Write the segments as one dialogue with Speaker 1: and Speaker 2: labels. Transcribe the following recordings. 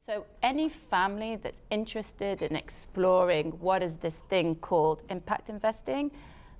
Speaker 1: So any family that's interested in exploring what is this thing called impact investing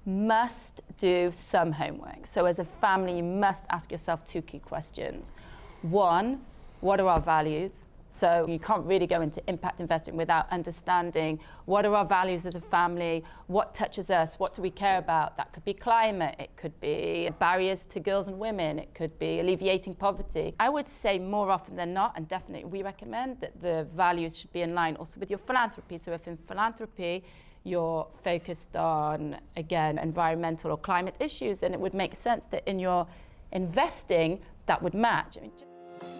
Speaker 1: must do some homework. So as a family, you must ask yourself two key questions. One, what are our values? So you can't really go into impact investing without understanding what are our values as a family, what touches us, what do we care about? That could be climate, it could be barriers to girls and women, it could be alleviating poverty. I would say more often than not, and definitely we recommend that the values should be in line also with your philanthropy. So if in philanthropy you're focused on, again, environmental or climate issues, then it would make sense that in your investing that would match.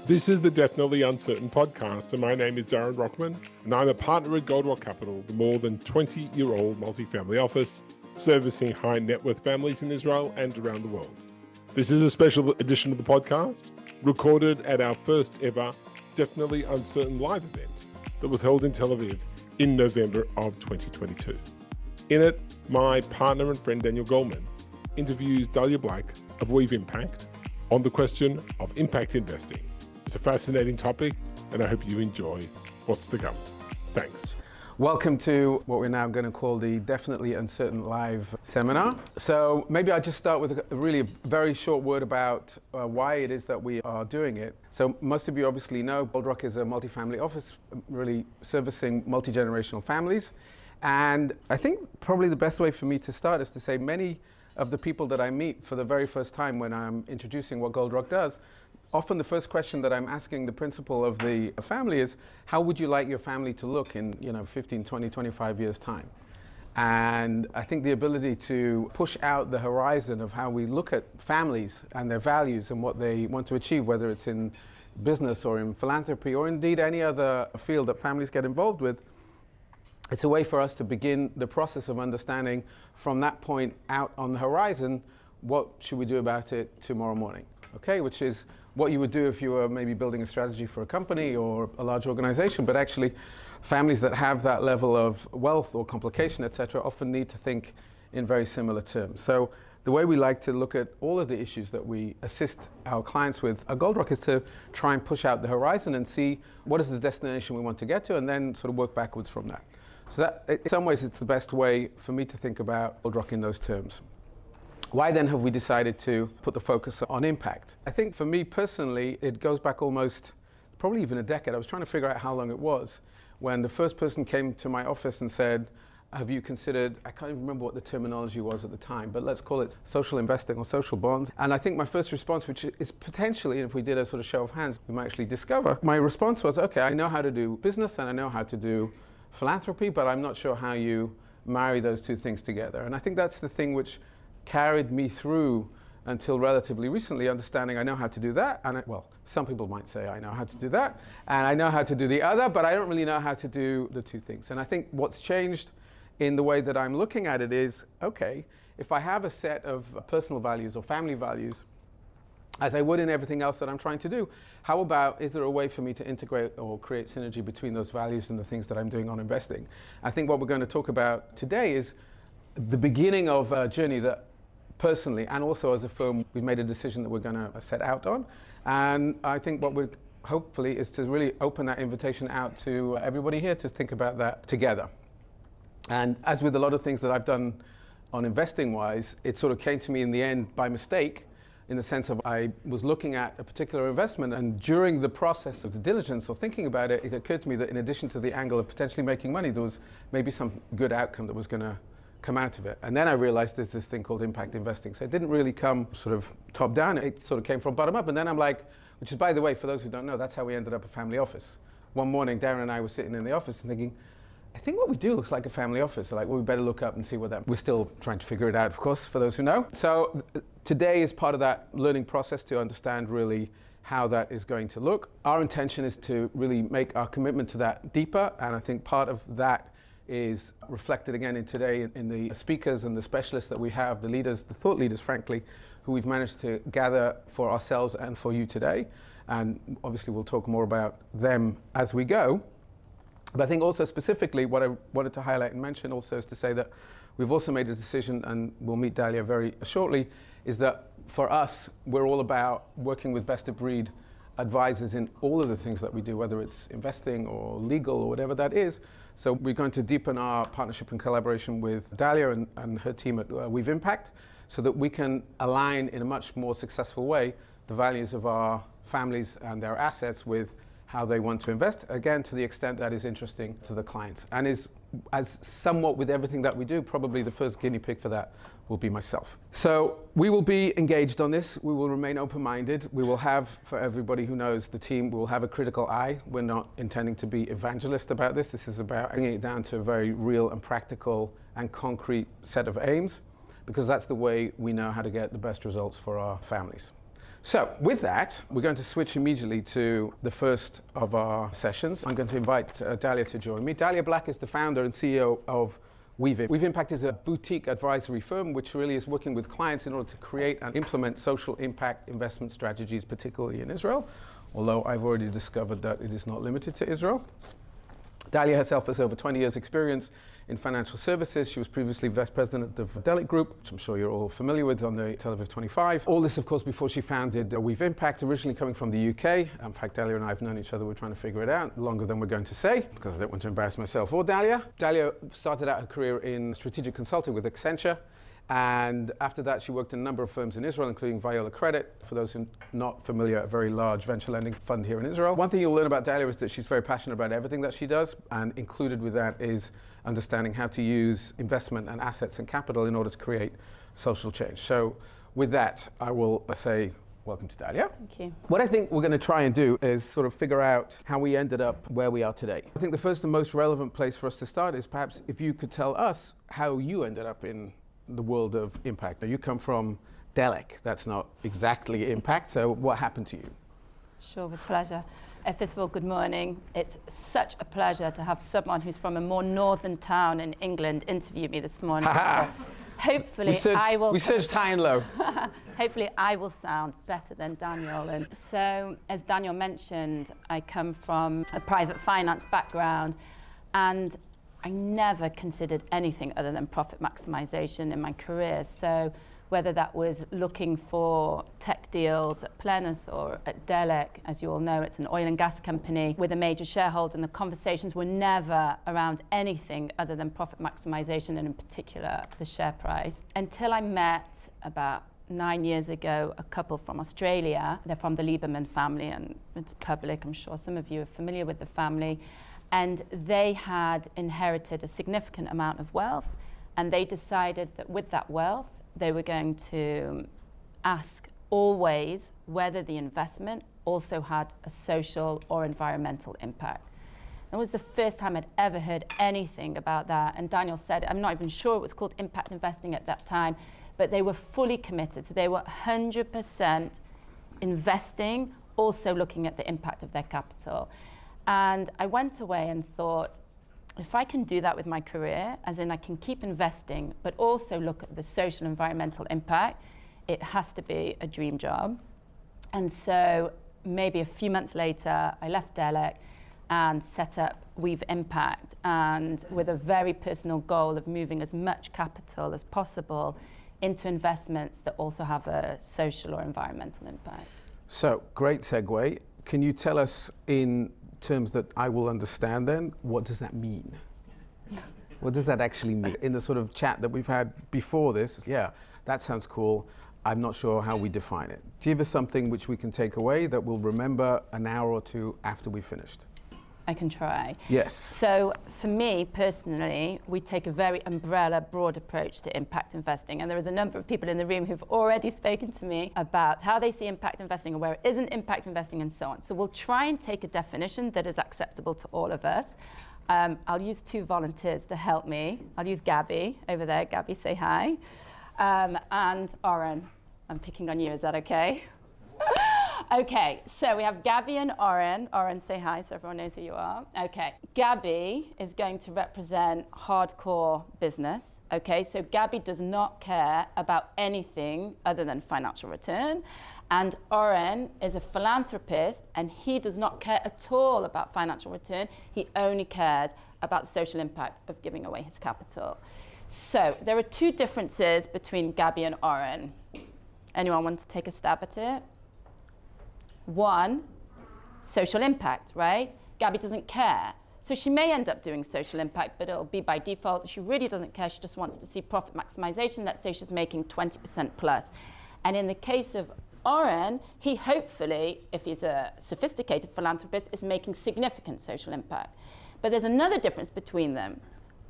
Speaker 2: This is the Definitely Uncertain podcast, and my name is Darren Rockman, and I'm a partner at Goldrock Capital, the more than 20-year-old multifamily office servicing high net worth families in Israel and around the world. This is a special edition of the podcast, recorded at our first ever Definitely Uncertain live event that was held in Tel Aviv in November of 2022. In it, my partner and friend Daniel Goldman interviews Dalia of Weave Impact on the question of impact investing. It's a fascinating topic, and I hope you enjoy what's to come. Thanks.
Speaker 3: Welcome to what we're now going to call the Definitely Uncertain Live seminar. So maybe I'll just start with a really very short word about why it is that we are doing it. So most of you obviously know Goldrock is a multifamily office, really servicing multi-generational families. And I think probably the best way for me to start is to say many of the people that I meet for the very first time when I'm introducing what Goldrock does, often the first question that I'm asking the principal of the family is, how would you like your family to look in 15, 20, 25 years time? And I think the ability to push out the horizon of how we look at families and their values and what they want to achieve, whether it's in business or in philanthropy or indeed any other field that families get involved with, it's a way for us to begin the process of understanding from that point out on the horizon, what should we do about it tomorrow morning, okay? Which is what you would do if you were maybe building a strategy for a company or a large organization, but actually families that have that level of wealth or complication, et cetera, often need to think in very similar terms. So the way we like to look at all of the issues that we assist our clients with at Goldrock is to try and push out the horizon and see what is the destination we want to get to, and then sort of work backwards from that. So that, in some ways, it's the best way for me to think about Goldrock in those terms. Why then have we decided to put the focus on impact? I think for me personally, it goes back almost, probably even a decade. I was trying to figure out how long it was when the first person came to my office and said, have you considered, I can't even remember what the terminology was at the time, but let's call it social investing or social bonds. And I think my first response, which is potentially, if we did a sort of show of hands, we might actually discover, my response was, okay, I know how to do business and I know how to do philanthropy, but I'm not sure how you marry those two things together. And I think that's the thing which carried me through until relatively recently, understanding I know how to do that, and well, some people might say I know how to do that, and I know how to do the other, but I don't really know how to do the two things. And I think what's changed in the way that I'm looking at it is, okay, if I have a set of personal values or family values, as I would in everything else that I'm trying to do, how about, is there a way for me to integrate or create synergy between those values and the things that I'm doing on investing? I think what we're going to talk about today is the beginning of a journey that personally and also as a firm we've made a decision that we're going to set out on. And I think what we're hopefully is to really open that invitation out to everybody here to think about that together. And as with a lot of things that I've done on investing wise, it sort of came to me in the end by mistake, in the sense of I was looking at a particular investment, and during the process of the diligence or thinking about it, it occurred to me that in addition to the angle of potentially making money, there was maybe some good outcome that was going to come out of it. And then I realized there's this thing called impact investing. So it didn't really come sort of top down, it sort of came from bottom up. And then I'm like, which is, by the way, for those who don't know, that's how we ended up a family office. One morning, Darren and I were sitting in the office and thinking, I think what we do looks like a family office. Like, well, we better look up and see what that, we're still trying to figure it out, of course, for those who know. So today is part of that learning process to understand really how that is going to look. Our intention is to really make our commitment to that deeper, and I think part of that is reflected again in today in the speakers and the specialists that we have, the leaders, the thought leaders, frankly, who we've managed to gather for ourselves and for you today. And obviously we'll talk more about them as we go. But I think also specifically what I wanted to highlight and mention also is to say that we've also made a decision, and we'll meet Dalia very shortly, is that for us, we're all about working with best of breed advisors in all of the things that we do, whether it's investing or legal or whatever that is. So we're going to deepen our partnership and collaboration with Dalia and her team at Weave Impact so that we can align in a much more successful way the values of our families and their assets with how they want to invest, again, to the extent that is interesting to the clients. And is, as somewhat with everything that we do, probably the first guinea pig for that will be myself. So we will be engaged on this. We will remain open-minded. We will have, for everybody who knows the team, we will have a critical eye. We're not intending to be evangelist about this. This is about bringing it down to a very real and practical and concrete set of aims, because that's the way we know how to get the best results for our families. So with that, we're going to switch immediately to the first of our sessions. I'm going to invite Dalia to join me. Dalia Black is the founder and CEO of Weave Impact. Weave Impact is a boutique advisory firm which really is working with clients in order to create and implement social impact investment strategies, particularly in Israel, although I've already discovered that it is not limited to Israel. Dalia herself has over 20 years' experience in financial services. She was previously vice president of the Delic Group, which I'm sure you're all familiar with, on the Tel Aviv 25. All this, of course, before she founded Weave Impact, originally coming from the UK. In fact, Dalia and I have known each other. We're trying to figure it out longer than we're going to say, because I don't want to embarrass myself or Dalia. Dalia started out her career in strategic consulting with Accenture. And after that, she worked in a number of firms in Israel, including Viola Credit. For those who are not familiar, a very large venture lending fund here in Israel. One thing you'll learn about Dalia is that she's very passionate about everything that she does, and included with that is understanding how to use investment and assets and capital in order to create social change. So with that, I will say welcome to Dalia.
Speaker 1: Thank you.
Speaker 3: What I think we're going to try and do is sort of figure out how we ended up where we are today. I think the first and most relevant place for us to start is perhaps if you could tell us how you ended up in the world of impact. Now, you come from Delic. That's not exactly impact. So what happened to you?
Speaker 1: Sure, with pleasure. First of all, good morning. It's such a pleasure to have someone who's from a more northern town in England interview me this morning. Hopefully,
Speaker 3: we searched high and low.
Speaker 1: Hopefully, I will sound better than Daniel. And so, as Daniel mentioned, I come from a private finance background, and I never considered anything other than profit maximization in my career. So whether that was looking for tech deals at Plenus or at Delic, as you all know, it's an oil and gas company with a major shareholder, and the conversations were never around anything other than profit maximization, and in particular, the share price. Until I met about 9 years ago a couple from Australia. They're from the Lieberman family, and it's public. I'm sure some of you are familiar with the family. And they had inherited a significant amount of wealth, and they decided that with that wealth, they were going to ask always whether the investment also had a social or environmental impact. It was the first time I'd ever heard anything about that. And Daniel said, I'm not even sure it was called impact investing at that time, but they were fully committed. So they were 100% investing, also looking at the impact of their capital. And I went away and thought, if I can do that with my career, as in I can keep investing, but also look at the social environmental impact, it has to be a dream job. And so maybe a few months later, I left Delic and set up Weave Impact, and with a very personal goal of moving as much capital as possible into investments that also have a social or environmental impact.
Speaker 3: So, great segue. Can you tell us in terms that I will understand then, what does that mean? What does that actually mean? In the sort of chat that we've had before this, yeah, that sounds cool. I'm not sure how we define it. Give us something which we can take away that we'll remember an hour or two after we've finished.
Speaker 1: I can try.
Speaker 3: Yes.
Speaker 1: So for me personally, we take a very umbrella, broad approach to impact investing. And there is a number of people in the room who've already spoken to me about how they see impact investing and where it isn't impact investing and so on. So we'll try and take a definition that is acceptable to all of us. I'll use two volunteers to help me. I'll use Gabby over there. Gabby, say hi. And Oren. I'm picking on you, is that okay? Okay, so we have Gabby and Oren. Oren, say hi so everyone knows who you are. Okay, Gabby is going to represent hardcore business. Okay, so Gabby does not care about anything other than financial return. And Oren is a philanthropist, and he does not care at all about financial return. He only cares about the social impact of giving away his capital. So there are two differences between Gabby and Oren. Anyone want to take a stab at it? One, social impact, right? Gabby doesn't care. So she may end up doing social impact, but it'll be by default. She really doesn't care. She just wants to see profit maximization. Let's say she's making 20% plus. And in the case of Oren, he hopefully, if he's a sophisticated philanthropist, is making significant social impact. But there's another difference between them.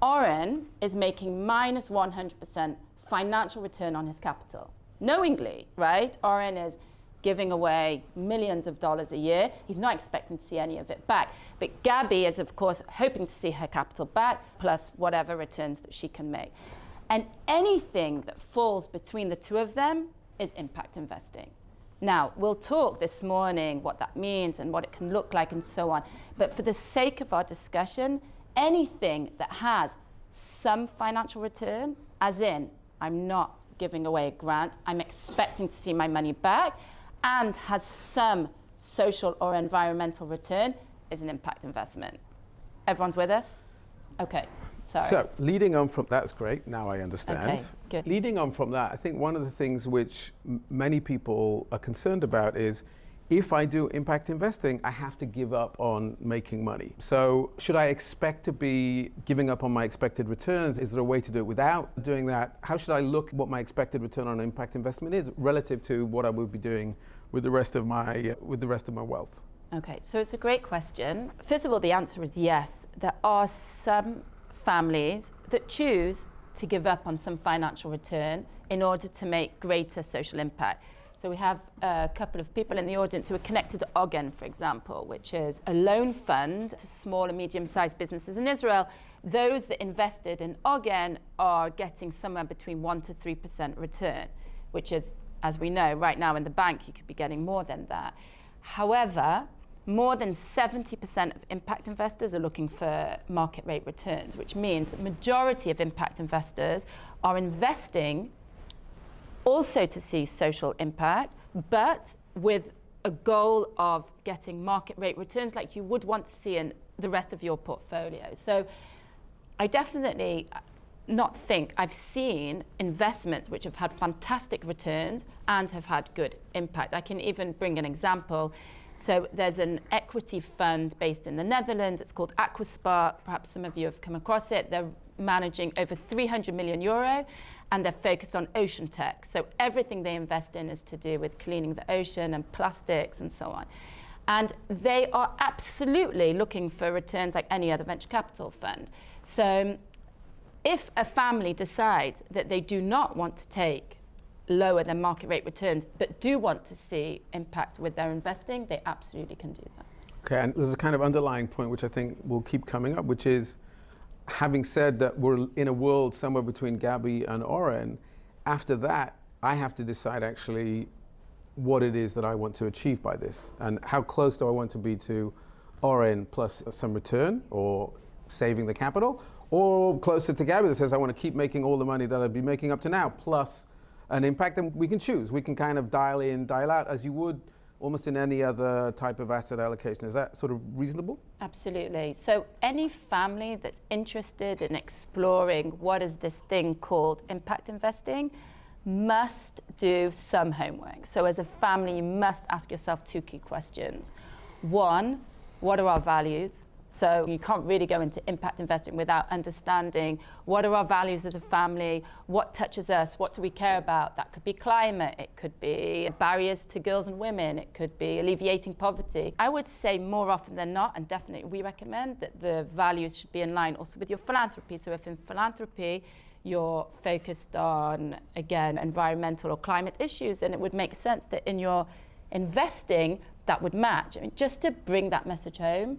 Speaker 1: Oren is making minus 100% financial return on his capital. Knowingly, right? Oren is giving away millions of dollars a year. He's not expecting to see any of it back. But Gabby is, of course, hoping to see her capital back, plus whatever returns that she can make. And anything that falls between the two of them is impact investing. Now, we'll talk this morning what that means and what it can look like and so on. But for the sake of our discussion, anything that has some financial return, as in, I'm not giving away a grant, I'm expecting to see my money back, and has some social or environmental return, is an impact investment. Everyone's with us? Okay, sorry.
Speaker 3: So, leading on from that's great, now I understand.
Speaker 1: Okay, good.
Speaker 3: Leading on from that, I think one of the things which many people are concerned about is if I do impact investing, I have to give up on making money. So should I expect to be giving up on my expected returns? Is there a way to do it without doing that? How should I look at what my expected return on impact investment is relative to what I would be doing with the rest of my wealth?
Speaker 1: Okay, so it's a great question. First of all, the answer is yes. There are some families that choose to give up on some financial return in order to make greater social impact. So we have a couple of people in the audience who are connected to Ogen, for example, which is a loan fund to small and medium-sized businesses in Israel. Those that invested in Ogen are getting somewhere between 1% to 3% return, which is, as we know, right now in the bank, you could be getting more than that. However, more than 70% of impact investors are looking for market rate returns, which means the majority of impact investors are investing also to see social impact, but with a goal of getting market rate returns like you would want to see in the rest of your portfolio. So I definitely not think I've seen investments which have had fantastic returns and have had good impact. I can even bring an example. So there's an equity fund based in the Netherlands. It's called Aquaspark. Perhaps some of you have come across it. They're managing over 300 million euro, and they're focused on ocean tech. So everything they invest in is to do with cleaning the ocean and plastics and so on. And they are absolutely looking for returns like any other venture capital fund. So if a family decides that they do not want to take lower than market rate returns, but do want to see impact with their investing, they absolutely can do that.
Speaker 3: Okay, and there's a kind of underlying point which I think will keep coming up, which is, having said that we're in a world somewhere between Gabby and Oren, after that, I have to decide actually what it is that I want to achieve by this, and how close do I want to be to Oren plus some return, or saving the capital, or closer to Gabby that says I want to keep making all the money that I've been making up to now, plus an impact. And we can choose. We can kind of dial in, dial out, as you would almost in any other type of asset allocation. Is that sort of reasonable?
Speaker 1: Absolutely. So any family that's interested in exploring what is this thing called impact investing must do some homework. So as a family, you must ask yourself two key questions. One, what are our values? So you can't really go into impact investing without understanding what are our values as a family, what touches us, what do we care about. That could be climate, it could be barriers to girls and women, it could be alleviating poverty. I would say more often than not, and definitely we recommend, that the values should be in line also with your philanthropy. So if in philanthropy you're focused on, again, environmental or climate issues, then it would make sense that in your investing that would match. I mean, just to bring that message home,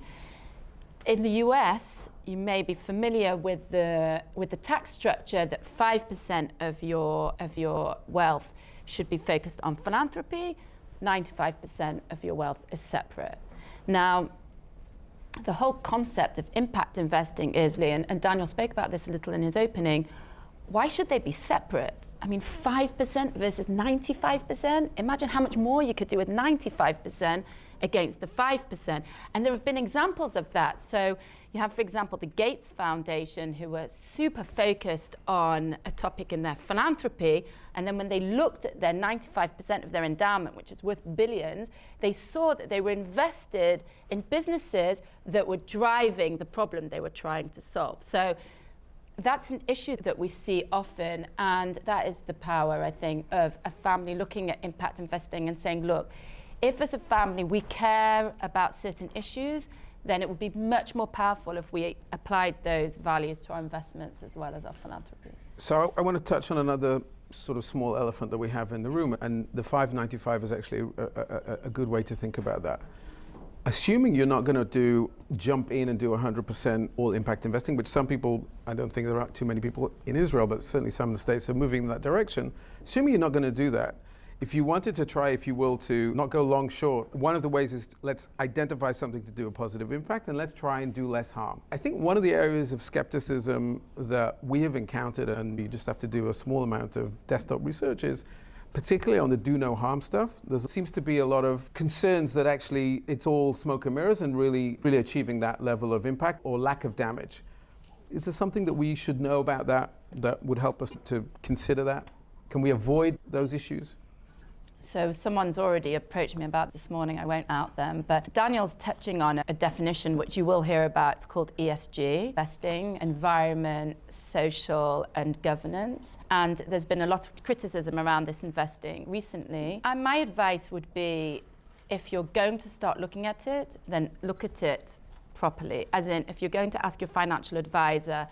Speaker 1: in the US, you may be familiar with the tax structure that 5% of your wealth should be focused on philanthropy, 95% of your wealth is separate. Now, the whole concept of impact investing is, and Daniel spoke about this a little in his opening, why should they be separate? I mean, 5% versus 95%. Imagine how much more you could do with 95% against the 5%. And there have been examples of that. So you have, for example, the Gates Foundation, who were super focused on a topic in their philanthropy. And then when they looked at their 95% of their endowment, which is worth billions, they saw that they were invested in businesses that were driving the problem they were trying to solve. So that's an issue that we see often, and that is the power, I think, of a family looking at impact investing and saying, look, if as a family we care about certain issues, then it would be much more powerful if we applied those values to our investments as well as our philanthropy.
Speaker 3: So I want to touch on another sort of small elephant that we have in the room, and the 595 is actually a good way to think about that. Assuming you're not going to jump in and do 100% all impact investing, which some people, I don't think there are too many people in Israel, but certainly some of the states are moving in that direction. Assuming you're not going to do that, if you wanted to try, if you will, to not go long short, one of the ways is let's identify something to do a positive impact and let's try and do less harm. I think one of the areas of skepticism that we have encountered, and you just have to do a small amount of desktop research, is particularly on the do no harm stuff. There seems to be a lot of concerns that actually it's all smoke and mirrors and really achieving that level of impact or lack of damage. Is there something that we should know about that would help us to consider that? Can we avoid those issues?
Speaker 1: So someone's already approached me about this morning, I won't out them, but Daniel's touching on a definition which you will hear about. It's called ESG, investing, environment, social and governance. And there's been a lot of criticism around this investing recently. And my advice would be, if you're going to start looking at it, then look at it properly. As in, if you're going to ask your financial advisor,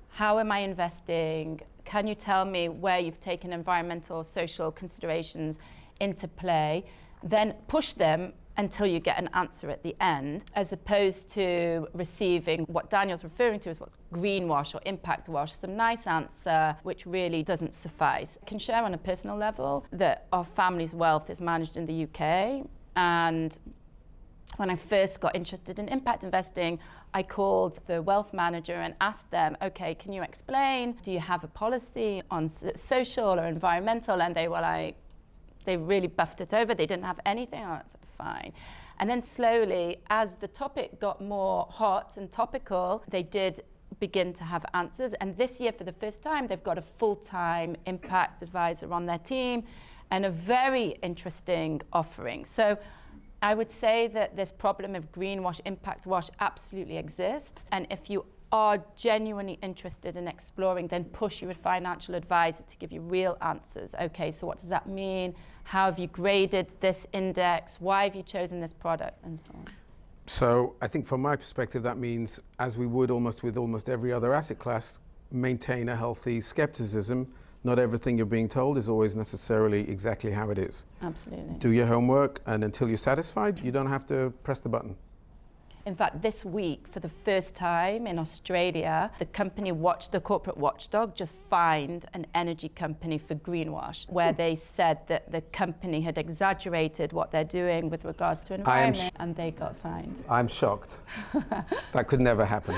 Speaker 1: how am I investing? Can you tell me where you've taken environmental or social considerations into play? Then push them until you get an answer at the end, as opposed to receiving what Daniel's referring to as what's greenwash or impact wash, some nice answer which really doesn't suffice. I can share on a personal level that our family's wealth is managed in the UK, and when I first got interested in impact investing, I called the wealth manager and asked them, okay, can you explain, do you have a policy on social or environmental? And they were like, they really buffed it over. They didn't have anything. Oh, that's fine. And then slowly, as the topic got more hot and topical, they did begin to have answers. And this year, for the first time, they've got a full-time impact advisor on their team and a very interesting offering. So I would say that this problem of greenwash, impact wash absolutely exists. And if you are genuinely interested in exploring, then push your financial advisor to give you real answers. Okay, so what does that mean? How have you graded this index? Why have you chosen this product? And so on.
Speaker 3: So I think from my perspective, that means, as we would with almost every other asset class, maintain a healthy skepticism. Not everything you're being told is always necessarily exactly how it is.
Speaker 1: Absolutely. Do
Speaker 3: your homework, and until you're satisfied, you don't have to press the button.
Speaker 1: In fact, this week, for the first time in Australia, the corporate watchdog just fined an energy company for greenwash, where they said that the company had exaggerated what they're doing with regards to environment, and they got fined.
Speaker 3: I'm shocked. That could never happen.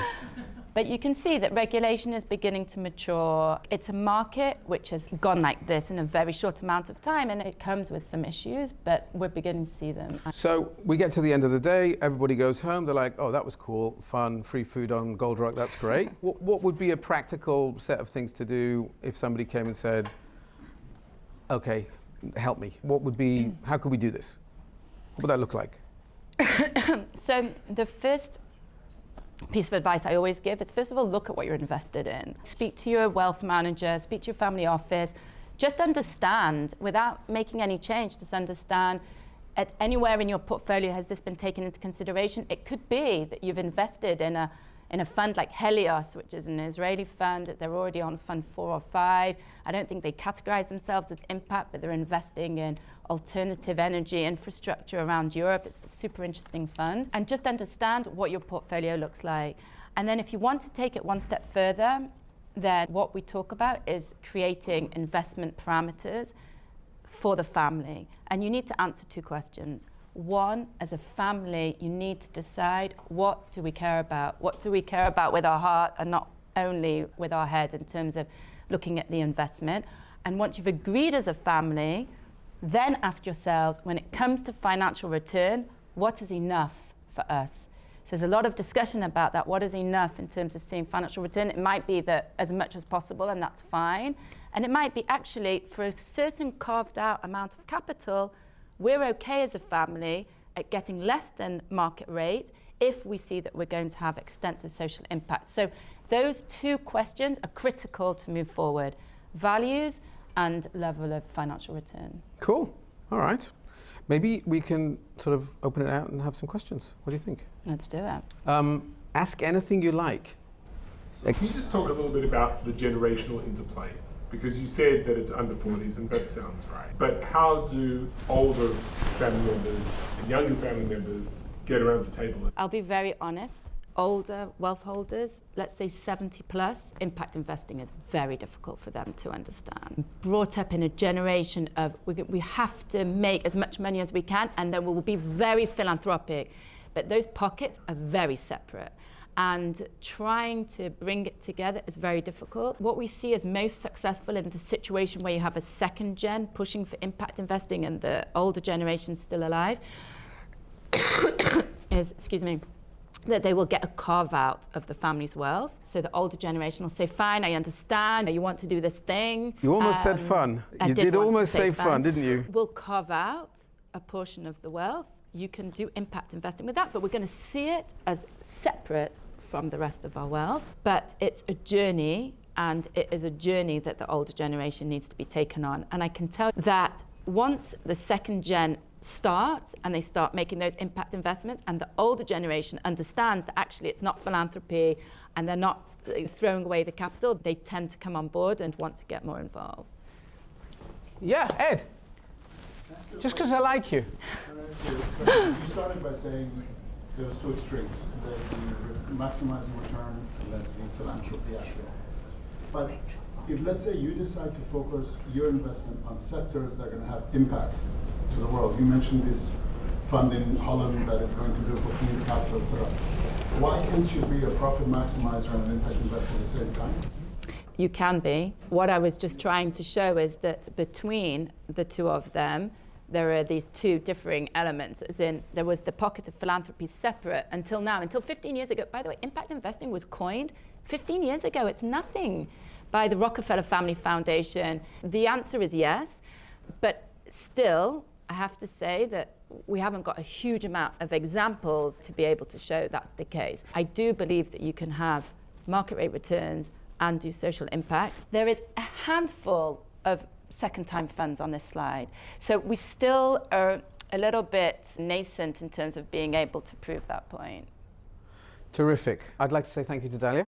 Speaker 1: But you can see that regulation is beginning to mature. It's a market which has gone like this in a very short amount of time, and it comes with some issues, but we're beginning to see them.
Speaker 3: So we get to the end of the day, everybody goes home, they're like, oh, that was cool, fun, free food on Goldrock, that's great. What would be a practical set of things to do if somebody came and said, okay, help me. How could we do this? What would that look like?
Speaker 1: So the first piece of advice I always give is, first of all, look at what you're invested in. Speak to your wealth manager, speak to your family office. Just understand, without making any change, just understand at anywhere in your portfolio has this been taken into consideration. It could be that you've invested in a fund like Helios, which is an Israeli fund. They're already on fund 4 or 5. I don't think they categorize themselves as impact, but they're investing in alternative energy infrastructure around Europe. It's a super interesting fund. And just understand what your portfolio looks like. And then if you want to take it one step further, then what we talk about is creating investment parameters for the family. And you need to answer 2 questions. One, as a family, you need to decide, what do we care about? What do we care about with our heart and not only with our head in terms of looking at the investment? And once you've agreed as a family, then ask yourselves, when it comes to financial return, what is enough for us? So there's a lot of discussion about that. What is enough in terms of seeing financial return? It might be that as much as possible, and that's fine. And it might be actually for a certain carved out amount of capital, we're okay as a family at getting less than market rate if we see that we're going to have extensive social impact. So those two questions are critical to move forward: values and level of financial return.
Speaker 3: Cool. All right. Maybe we can sort of open it out and have some questions. What do you think?
Speaker 1: Let's do it.
Speaker 3: Ask anything you like.
Speaker 2: So can you just talk a little bit about the generational interplay? Because you said that it's under 40s, and that sounds right. But how do older family members and younger family members get around the table?
Speaker 1: I'll be very honest. Older wealth holders, let's say 70 plus, impact investing is very difficult for them to understand. Brought up in a generation of we have to make as much money as we can, and then we'll be very philanthropic. But those pockets are very separate. And trying to bring it together is very difficult. What we see as most successful in the situation where you have a second gen pushing for impact investing and the older generation still alive is, that they will get a carve out of the family's wealth. So the older generation will say, fine, I understand, you want to do this thing.
Speaker 3: You almost said fun. You did almost say fun, didn't you?
Speaker 1: We'll carve out a portion of the wealth. You can do impact investing with that, but we're going to see it as separate from the rest of our wealth. But it's a journey, and it is a journey that the older generation needs to be taken on. And I can tell that once the second gen starts and they start making those impact investments, and the older generation understands that actually it's not philanthropy and they're not throwing away the capital, they tend to come on board and want to get more involved.
Speaker 3: Yeah, Ed. Just because I like you.
Speaker 4: You started by saying there's two extremes, the maximizing return and less the philanthropy aspect. But if, let's say, you decide to focus your investment on sectors that are going to have impact to the world. You mentioned this fund in Holland that is going to do for capital, etc. Why can't you be a profit maximizer and an impact investor at the same time?
Speaker 1: You can be. What I was just trying to show is that between the two of them, there are these two differing elements, as in there was the pocket of philanthropy separate until now, until 15 years ago. By the way, impact investing was coined 15 years ago. It's nothing, by the Rockefeller Family Foundation. The answer is yes, but still, I have to say that we haven't got a huge amount of examples to be able to show that's the case. I do believe that you can have market rate returns and do social impact. There is a handful of second-time funds on this slide. So we still are a little bit nascent in terms of being able to prove that point.
Speaker 3: Terrific. I'd like to say thank you to Dalia.